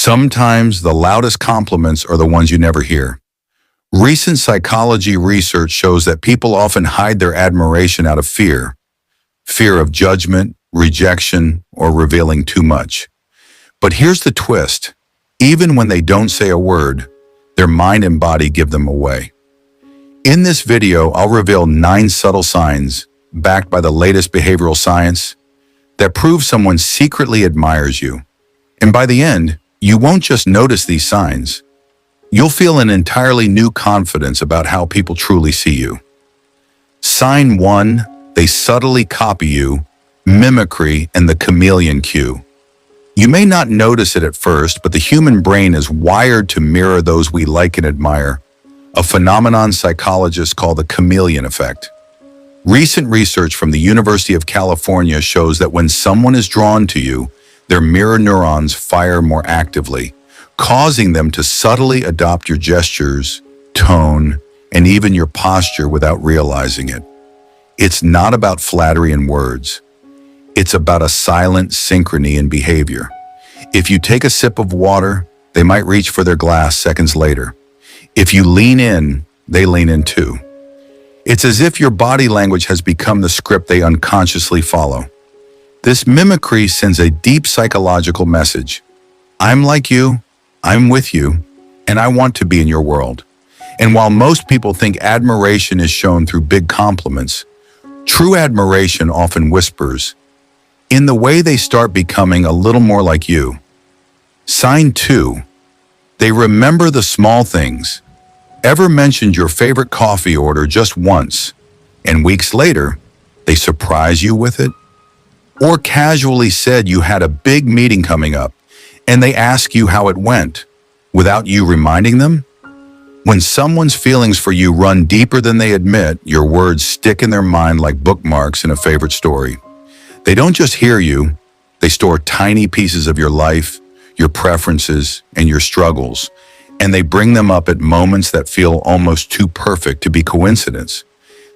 Sometimes the loudest compliments are the ones you never hear. Recent psychology research shows that people often hide their admiration out of fear of judgment, rejection, or revealing too much. But here's the twist. Even when they don't say a word, their mind and body give them away. In this video, I'll reveal 9 subtle signs, backed by the latest behavioral science, that prove someone secretly admires you. And by the end, you won't just notice these signs. You'll feel an entirely new confidence about how people truly see you. Sign 1, they subtly copy you, mimicry and the chameleon cue. You may not notice it at first, but the human brain is wired to mirror those we like and admire, a phenomenon psychologists call the chameleon effect. Recent research from the University of California shows that when someone is drawn to you, their mirror neurons fire more actively, causing them to subtly adopt your gestures, tone, and even your posture without realizing it. It's not about flattery in words. It's about a silent synchrony in behavior. If you take a sip of water, they might reach for their glass seconds later. If you lean in, they lean in too. It's as if your body language has become the script they unconsciously follow. This mimicry sends a deep psychological message. I'm like you, I'm with you, and I want to be in your world. And while most people think admiration is shown through big compliments, true admiration often whispers, in the way they start becoming a little more like you. Sign 2, they remember the small things. Ever mentioned your favorite coffee order just once, and weeks later, they surprise you with it? Or casually said you had a big meeting coming up, and they ask you how it went, without you reminding them? When someone's feelings for you run deeper than they admit, your words stick in their mind like bookmarks in a favorite story. They don't just hear you, they store tiny pieces of your life, your preferences, and your struggles, and they bring them up at moments that feel almost too perfect to be coincidence.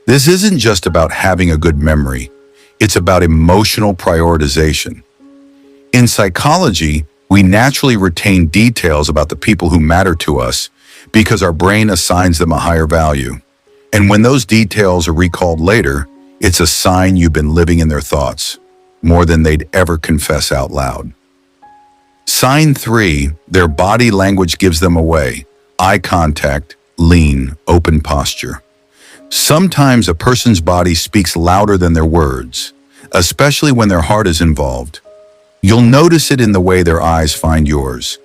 This isn't just about having a good memory, it's about emotional prioritization. In psychology, we naturally retain details about the people who matter to us because our brain assigns them a higher value. And when those details are recalled later, it's a sign you've been living in their thoughts, more than they'd ever confess out loud. Sign 3, their body language gives them away. Eye contact, lean, open posture. Sometimes a person's body speaks louder than their words, especially when their heart is involved. You'll notice it in the way their eyes find yours,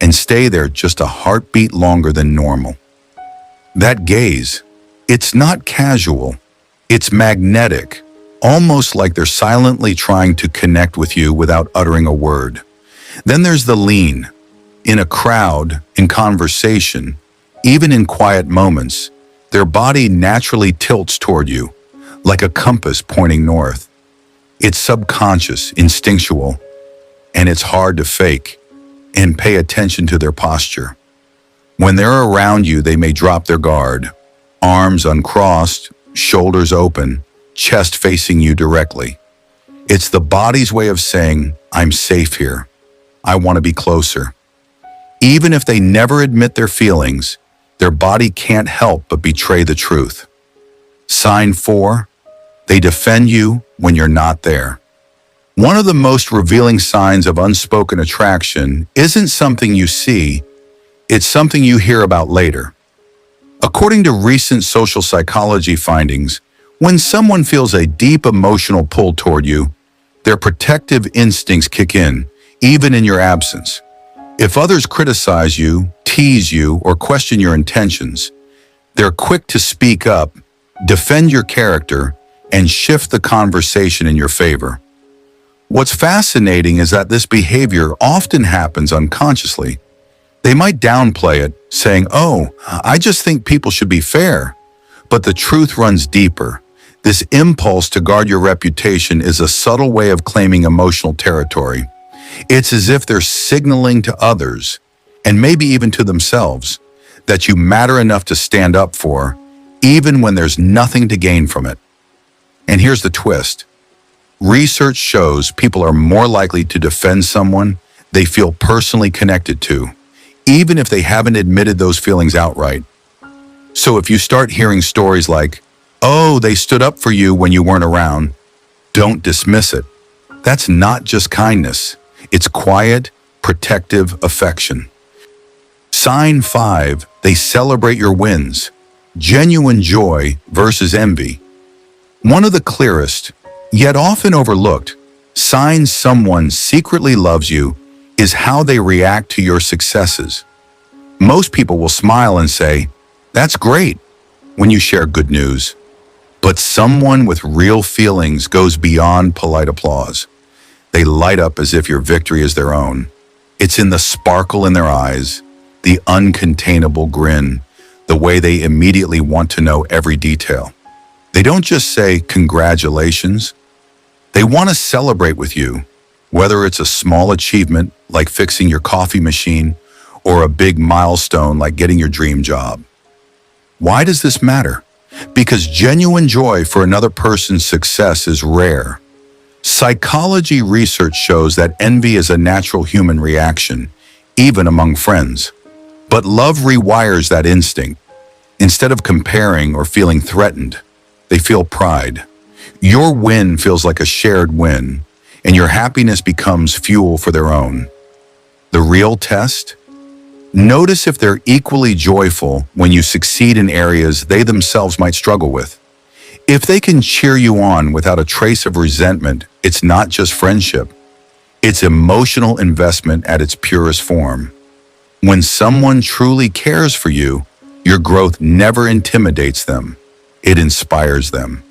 and stay there just a heartbeat longer than normal. That gaze, it's not casual. It's magnetic, almost like they're silently trying to connect with you without uttering a word. Then there's the lean. In a crowd, in conversation, even in quiet moments, their body naturally tilts toward you, like a compass pointing north. It's subconscious, instinctual, and it's hard to fake. And pay attention to their posture. When they're around you, they may drop their guard, arms uncrossed, shoulders open, chest facing you directly. It's the body's way of saying, I'm safe here. I want to be closer. Even if they never admit their feelings, their body can't help but betray the truth. Sign 4, they defend you when you're not there. One of the most revealing signs of unspoken attraction isn't something you see, it's something you hear about later. According to recent social psychology findings, when someone feels a deep emotional pull toward you, their protective instincts kick in, even in your absence. If others criticize you, tease you, or question your intentions, they're quick to speak up, defend your character, and shift the conversation in your favor. What's fascinating is that this behavior often happens unconsciously. They might downplay it, saying, "Oh, I just think people should be fair." But the truth runs deeper. This impulse to guard your reputation is a subtle way of claiming emotional territory. It's as if they're signaling to others, and maybe even to themselves, that you matter enough to stand up for, even when there's nothing to gain from it. And here's the twist. Research shows people are more likely to defend someone they feel personally connected to, even if they haven't admitted those feelings outright. So if you start hearing stories like, "Oh, they stood up for you when you weren't around," don't dismiss it. That's not just kindness. It's quiet, protective affection. Sign 5, they celebrate your wins. Genuine joy versus envy. One of the clearest, yet often overlooked, signs someone secretly loves you is how they react to your successes. Most people will smile and say, "That's great," when you share good news. But someone with real feelings goes beyond polite applause. They light up as if your victory is their own. It's in the sparkle in their eyes, the uncontainable grin, the way they immediately want to know every detail. They don't just say congratulations. They want to celebrate with you, whether it's a small achievement like fixing your coffee machine or a big milestone like getting your dream job. Why does this matter? Because genuine joy for another person's success is rare. Psychology research shows that envy is a natural human reaction, even among friends. But love rewires that instinct. Instead of comparing or feeling threatened, they feel pride. Your win feels like a shared win, and your happiness becomes fuel for their own. The real test? Notice if they're equally joyful when you succeed in areas they themselves might struggle with. If they can cheer you on without a trace of resentment, it's not just friendship. It's emotional investment at its purest form. When someone truly cares for you, your growth never intimidates them. It inspires them.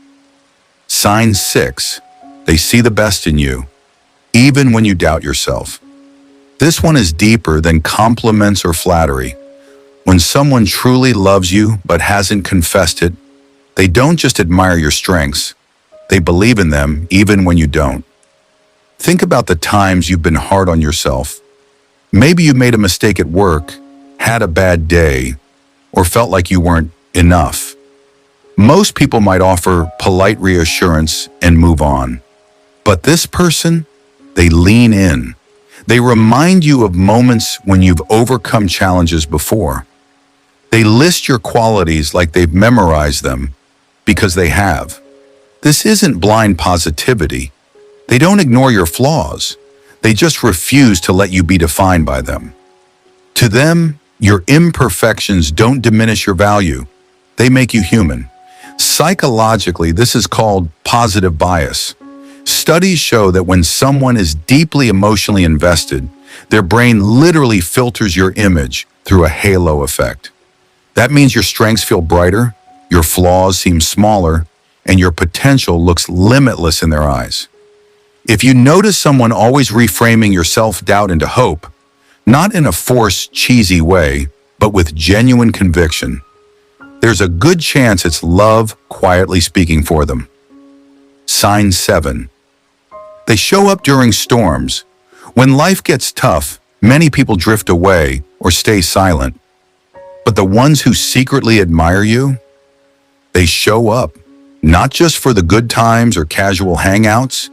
Sign 6, they see the best in you, even when you doubt yourself. This one is deeper than compliments or flattery. When someone truly loves you but hasn't confessed it, they don't just admire your strengths, they believe in them even when you don't. Think about the times you've been hard on yourself. Maybe you made a mistake at work, had a bad day, or felt like you weren't enough. Most people might offer polite reassurance and move on. But this person, they lean in. They remind you of moments when you've overcome challenges before. They list your qualities like they've memorized them, because they have. This isn't blind positivity. They don't ignore your flaws. They just refuse to let you be defined by them. To them, your imperfections don't diminish your value. They make you human. Psychologically, this is called positive bias. Studies show that when someone is deeply emotionally invested, their brain literally filters your image through a halo effect. That means your strengths feel brighter, your flaws seem smaller, and your potential looks limitless in their eyes. If you notice someone always reframing your self-doubt into hope, not in a forced, cheesy way, but with genuine conviction, there's a good chance it's love quietly speaking for them. Sign 7. They show up during storms. When life gets tough, many people drift away or stay silent. But the ones who secretly admire you, they show up, not just for the good times or casual hangouts,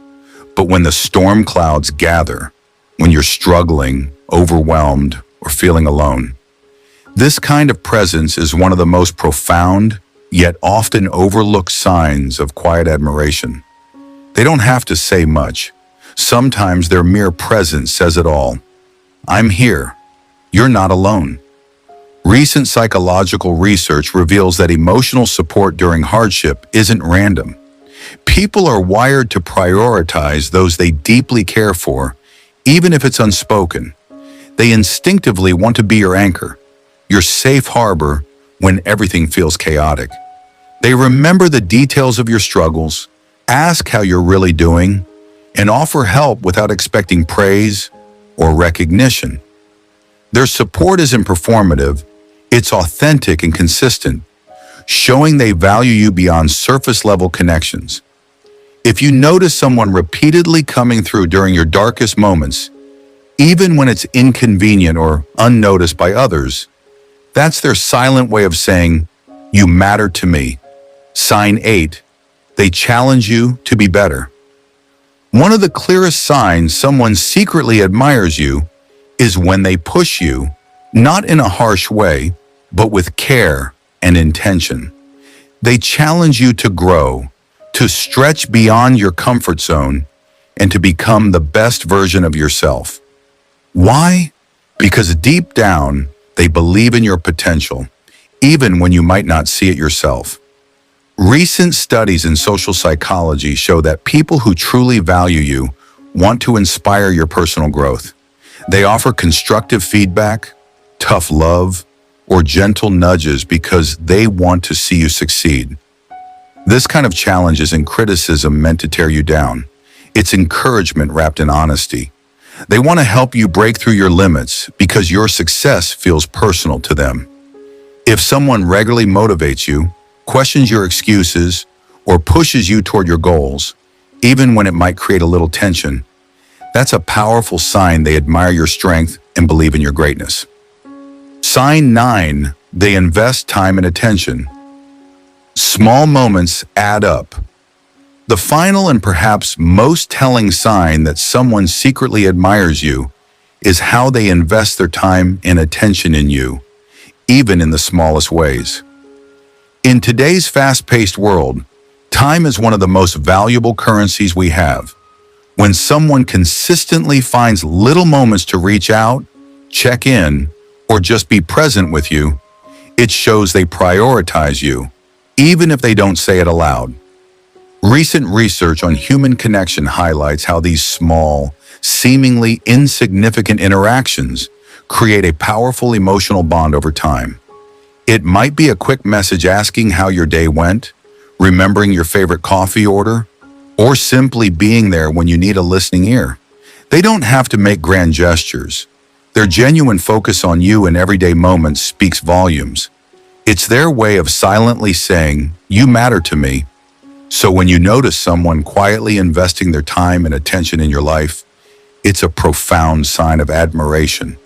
but when the storm clouds gather, when you're struggling, overwhelmed, or feeling alone. This kind of presence is one of the most profound, yet often overlooked signs of quiet admiration. They don't have to say much. Sometimes their mere presence says it all. I'm here. You're not alone. Recent psychological research reveals that emotional support during hardship isn't random. People are wired to prioritize those they deeply care for, even if it's unspoken. They instinctively want to be your anchor, your safe harbor when everything feels chaotic. They remember the details of your struggles, ask how you're really doing, and offer help without expecting praise or recognition. Their support isn't performative, it's authentic and consistent, showing they value you beyond surface-level connections. If you notice someone repeatedly coming through during your darkest moments, even when it's inconvenient or unnoticed by others, that's their silent way of saying, "You matter to me." Sign 8. They challenge you to be better. One of the clearest signs someone secretly admires you is when they push you, not in a harsh way, but with care and intention. They challenge you to grow, to stretch beyond your comfort zone, and to become the best version of yourself. Why? Because deep down, they believe in your potential, even when you might not see it yourself. Recent studies in social psychology show that people who truly value you want to inspire your personal growth. They offer constructive feedback, tough love, or gentle nudges because they want to see you succeed. This kind of challenge isn't criticism meant to tear you down. It's encouragement wrapped in honesty. They want to help you break through your limits because your success feels personal to them. If someone regularly motivates you, questions your excuses, or pushes you toward your goals, even when it might create a little tension, that's a powerful sign they admire your strength and believe in your greatness. Sign 9, they invest time and attention. Small moments add up. The final and perhaps most telling sign that someone secretly admires you is how they invest their time and attention in you, even in the smallest ways. In today's fast-paced world, time is one of the most valuable currencies we have. When someone consistently finds little moments to reach out, check in, or just be present with you, it shows they prioritize you, even if they don't say it aloud. Recent research on human connection highlights how these small, seemingly insignificant interactions create a powerful emotional bond over time. It might be a quick message asking how your day went, remembering your favorite coffee order, or simply being there when you need a listening ear. They don't have to make grand gestures. Their genuine focus on you in everyday moments speaks volumes. It's their way of silently saying, "You matter to me." So when you notice someone quietly investing their time and attention in your life, it's a profound sign of admiration,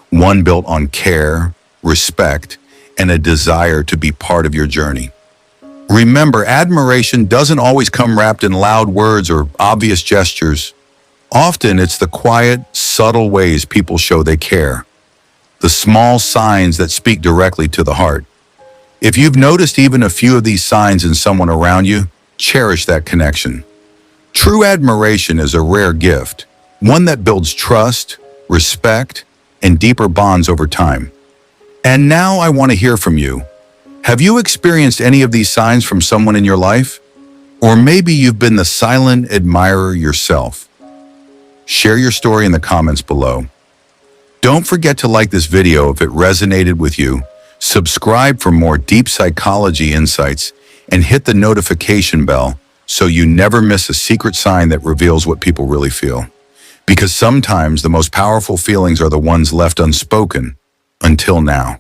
one built on care, respect, and a desire to be part of your journey. Remember, admiration doesn't always come wrapped in loud words or obvious gestures. Often it's the quiet, subtle ways people show they care, the small signs that speak directly to the heart. If you've noticed even a few of these signs in someone around you, cherish that connection. True admiration is a rare gift, one that builds trust, respect, and deeper bonds over time. And now I want to hear from you. Have you experienced any of these signs from someone in your life? Or maybe you've been the silent admirer yourself. Share your story in the comments below. Don't forget to like this video if it resonated with you, subscribe for more deep psychology insights, and hit the notification bell so you never miss a secret sign that reveals what people really feel. Because sometimes the most powerful feelings are the ones left unspoken until now.